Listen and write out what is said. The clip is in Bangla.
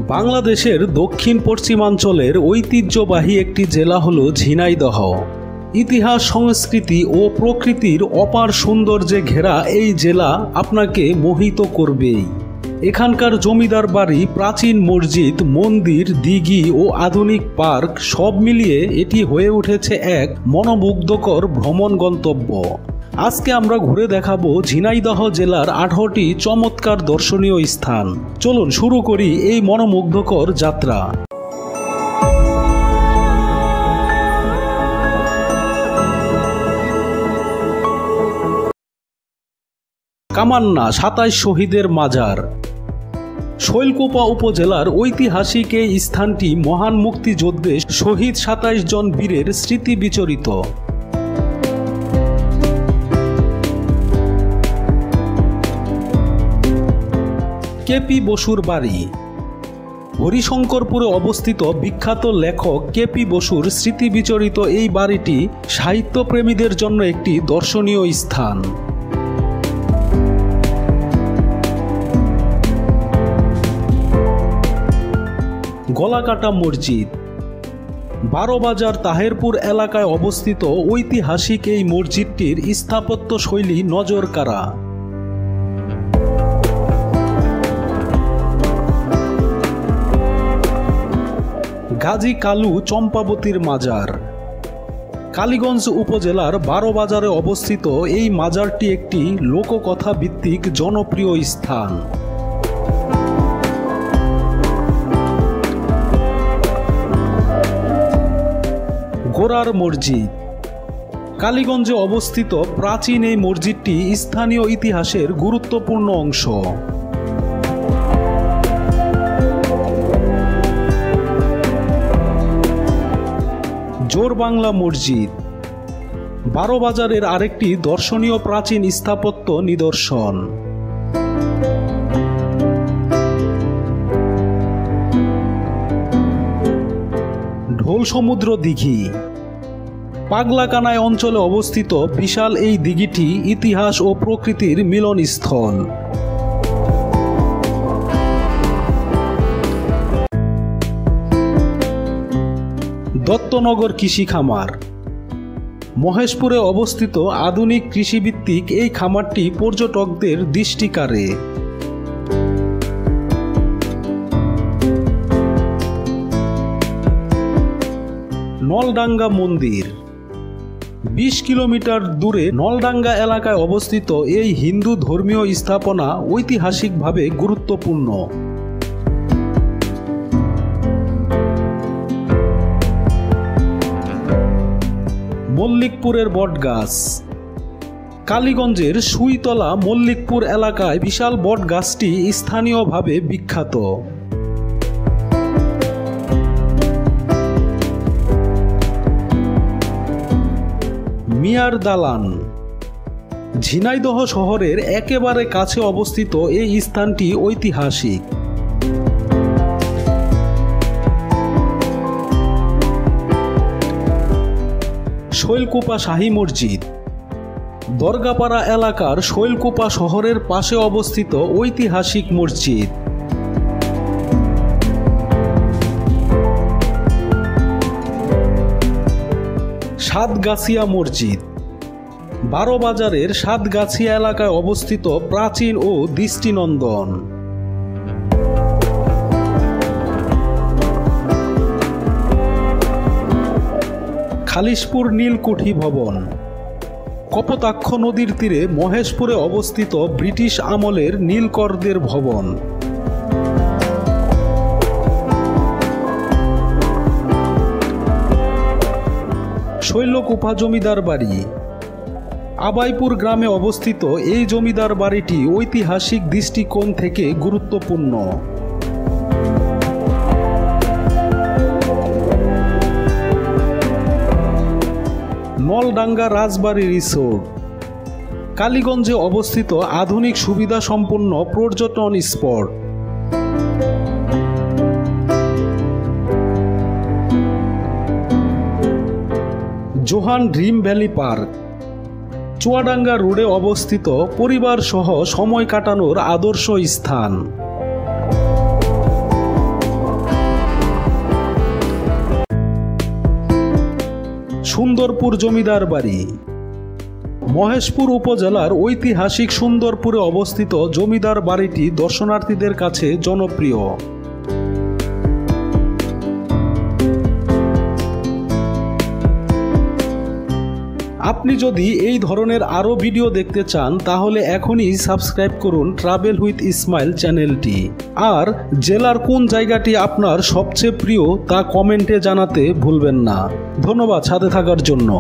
বাংলাদেশের দক্ষিণ পশ্চিমাঞ্চলের ঐতিহ্যবাহী একটি জেলা হল ঝিনাইদহ। ইতিহাস, সংস্কৃতি ও প্রকৃতির অপার সৌন্দর্যে ঘেরা এই জেলা আপনাকে মোহিত করবেই। এখানকার জমিদার বাড়ি, প্রাচীন মসজিদ, মন্দির, দিঘি ও আধুনিক পার্ক সব মিলিয়ে এটি হয়ে উঠেছে এক মনোমুগ্ধকর ভ্রমণ গন্তব্য। আজকে আমরা ঘুরে দেখাবো ঝিনাইদহ জেলার 18টি চমৎকার দর্শনীয় স্থান। চলুন শুরু করি এই মনোমুগ্ধকর যাত্রা। কামান্না 27 শহীদের মাজার। শৈলকুপা উপজেলার ঐতিহাসিক এই স্থানটি মহান মুক্তিযুদ্ধে শহীদ 27 জন বীরের স্মৃতি বিচরিত। কেপি বসুর বাড়ি। হরিশঙ্করপুরে অবস্থিত বিখ্যাত লেখক কেপি বসুর স্মৃতি বিচরিত এই বাড়িটি সাহিত্যপ্রেমীদের জন্য একটি দর্শনীয় স্থান। গলাকাটা মসজিদ। বারোবাজার তাহেরপুর এলাকায় অবস্থিত ঐতিহাসিক এই মসজিদটির স্থাপত্য শৈলী নজরকাড়া। গাজী কালু চম্পাবতীর মাজার। কালীগঞ্জ উপজেলার বারোবাজারে অবস্থিত এই মাজারটি একটি লোককথা ভিত্তিক জনপ্রিয় স্থান। গোরার মসজিদ। কালীগঞ্জে অবস্থিত প্রাচীন এই মসজিদটি স্থানীয় ইতিহাসের গুরুত্বপূর্ণ অংশ। জোরবাংলা মসজিদ বারোবাজারের আরেকটি দর্শনীয় প্রাচীন স্থাপত্য নিদর্শন। ঢোল সমুদ্র দিঘি। পাগলাকানাই অঞ্চলে অবস্থিত বিশাল এই দিঘিটি ইতিহাস ও প্রকৃতির মিলনস্থল। দত্তনগর কৃষি খামার। মহেশপুরে অবস্থিত আধুনিক কৃষিভিত্তিক এই খামারটি পর্যটকদের দৃষ্টি কাড়ে। নলডাঙ্গা মন্দির। 20 কিলোমিটার দূরে নলডাঙ্গা এলাকায় অবস্থিত এই হিন্দু ধর্মীয় স্থাপনা ঐতিহাসিকভাবে গুরুত্বপূর্ণ। মল্লিকপুরের বটগাছ। কালীগঞ্জের সুইতলা মল্লিকপুর এলাকায় বিশাল বটগাছটি স্থানীয়ভাবে বিখ্যাত। মিয়ার দালান। ঝিনাইদহ শহরের একেবারে কাছে অবস্থিত এই স্থানটি ঐতিহাসিক। শৈলকুপা শাহী মসজিদ। দরগাপাড়া এলাকার শৈলকুপা শহরের পাশে অবস্থিত ঐতিহাসিক মসজিদ। সাতগাছিয়া মসজিদ। বারোবাজারের সাতগাছিয়া এলাকায় অবস্থিত প্রাচীন ও দৃষ্টিনন্দন। খালিশপুর নীলকুঠি ভবন। কপোতাক্ষ নদীর তীরে মহেশপুরে অবস্থিত ব্রিটিশ আমলের নীলকরদের ভবন। শৈলকুপা জমিদার বাড়ি। আবাইপুর গ্রামে অবস্থিত এই জমিদার বাড়িটি ঐতিহাসিক দৃষ্টিকোণ থেকে গুরুত্বপূর্ণ। নলডাঙ্গা রাজবাড়ী রিসোর্ট। কালীগঞ্জে অবস্থিত আধুনিক সুবিধা সম্পন্ন পর্যটন spot. Johan dream valley park. Chuadanga রোডে অবস্থিত পরিবার সহ সময় কাটানোর আদর্শ স্থান। সুন্দরপুর জমিদার বাড়ি। মহেশপুর উপজেলার ঐতিহাসিক সুন্দরপুরে অবস্থিত জমিদার বাড়িটি দর্শনার্থীদের কাছে জনপ্রিয়। আপনি যদি এই ধরনের আরও ভিডিও দেখতে চান তাহলে এখনই সাবস্ক্রাইব করুন ট্রাভেল উইথ ইসমাইল চ্যানেলটি। আর জেলার কোন জায়গাটি আপনার সবচেয়ে প্রিয় তা কমেন্টে জানাতে ভুলবেন না। ধন্যবাদ সাথে থাকার জন্য।